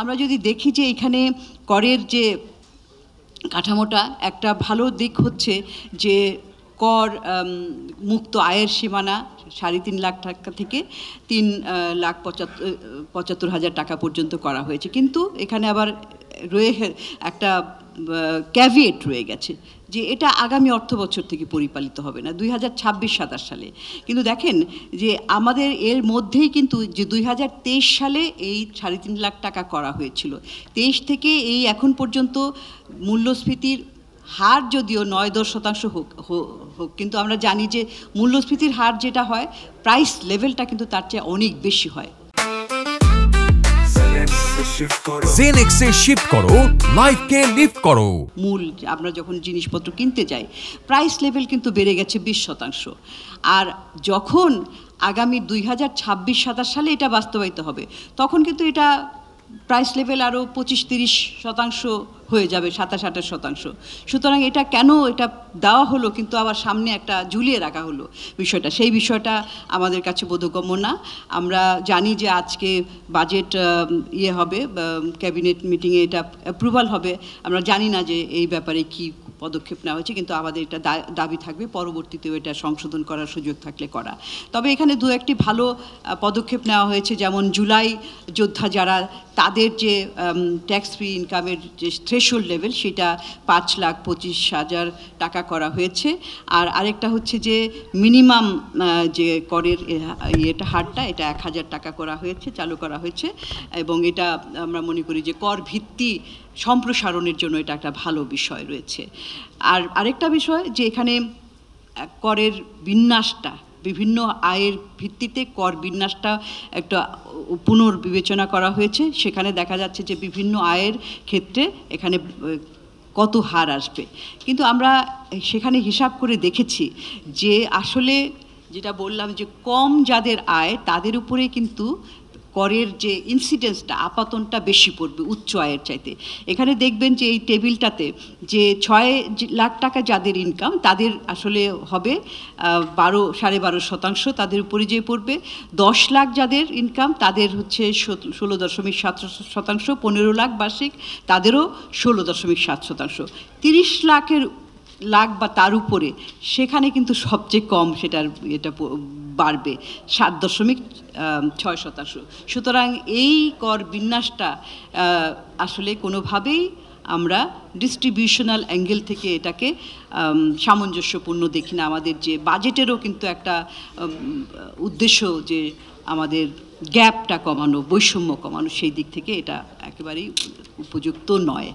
আমরা যদি দেখি যে এখানে করের যে কাঠামোটা একটা ভালো দিক হচ্ছে যে কর মুক্ত আয়ের সীমানা 3.5 লাখ টাকা থেকে 3,75,000 টাকা পর্যন্ত করা হয়েছে। কিন্তু এখানে আবার একটা ক্যাভিয়েট রয়ে গেছে যে এটা আগামী অর্থবছর থেকে পরিপালিত হবে না, 2026-27 সালে। কিন্তু দেখেন যে আমাদের এর মধ্যেই কিন্তু যে 2023 সালে এই 3.5 লাখ টাকা করা হয়েছিল, 23 থেকে এই এখন পর্যন্ত মূল্যস্ফীতির হার যদিও 9-10% হোক, কিন্তু আমরা জানি যে মূল্যস্ফীতির হার যেটা হয় প্রাইস লেভেলটা কিন্তু তার চেয়ে অনেক বেশি হয়। জেনেক্সে শিফট করো, লাইফকে লিফট করো। মূল আমরা যখন জিনিসপত্র কিনতে যাই প্রাইস লেভেল কিন্তু বেড়ে গেছে 20%। আর যখন আগামী 2026-27 সালে এটা বাস্তবায়িত হবে তখন কিন্তু এটা প্রাইস লেভেল আরও 25-30% হয়ে যাবে, 27-28%। সুতরাং এটা কেন এটা দেওয়া হলো কিন্তু আবার সামনে একটা ঝুলিয়ে রাখা হলো বিষয়টা, সেই বিষয়টা আমাদের কাছে বোধগম্য না। আমরা জানি যে আজকে বাজেট হবে, ক্যাবিনেট মিটিংয়ে এটা অ্যাপ্রুভাল হবে। আমরা জানি না যে এই ব্যাপারে কি পদক্ষেপ নেওয়া হয়েছে, কিন্তু আমাদের এটা দাবি থাকবে পরবর্তীতেও এটা সংশোধন করার সুযোগ থাকলে করা। তবে এখানে দু একটি ভালো পদক্ষেপ নেওয়া হয়েছে, যেমন জুলাই যোদ্ধা যারা তাদের যে ট্যাক্স ফ্রি ইনকামের যে থ্রেশহোল্ড লেভেল সেটা 5,25,000 টাকা করা হয়েছে। আর আরেকটা হচ্ছে যে মিনিমাম যে করের এটা হারটা এটা 1,000 টাকা করা হয়েছে, চালু করা হয়েছে। এবং এটা আমরা মনে করি যে কর ভিত্তি সম্প্রসারণের জন্য এটা একটা ভালো বিষয় রয়েছে। আর আরেকটা বিষয় যে এখানে করের বিন্যাসটা, বিভিন্ন আয়ের ভিত্তিতে কর বিন্যাসটা একটা পুনর্বিবেচনা করা হয়েছে। সেখানে দেখা যাচ্ছে যে বিভিন্ন আয়ের ক্ষেত্রে এখানে কত হার আসবে, কিন্তু আমরা সেখানে হিসাব করে দেখেছি যে আসলে যেটা বললাম যে কম যাদের আয় তাদের উপরে কিন্তু করের যে ইনসিডেন্সটা আপাতনটা বেশি পড়বে উচ্চ আয়ের চাইতে। এখানে দেখবেন যে এই টেবিলটাতে যে 6 লাখ টাকা যাদের ইনকাম তাদের আসলে হবে 12.5% তাদের উপরে যে পড়বে। 10 লাখ যাদের ইনকাম তাদের হচ্ছে 16.7%, 15 লাখ বার্ষিক তাদেরও 16.7%, 30 লাখ বা তার উপরে সেখানে কিন্তু সবচেয়ে কম সেটার এটা বাড়বে 7.6%। সুতরাং এই কর বিন্যাসটা আসলে কোনোভাবেই আমরা ডিস্ট্রিবিউশনাল অ্যাঙ্গেল থেকে এটাকে সামঞ্জস্যপূর্ণ দেখি না। আমাদের যে বাজেটেরও কিন্তু একটা উদ্দেশ্য যে আমাদের গ্যাপটা কমানো, বৈষম্য কমানো, সেই দিক থেকে এটা একেবারেই উপযুক্ত নয়।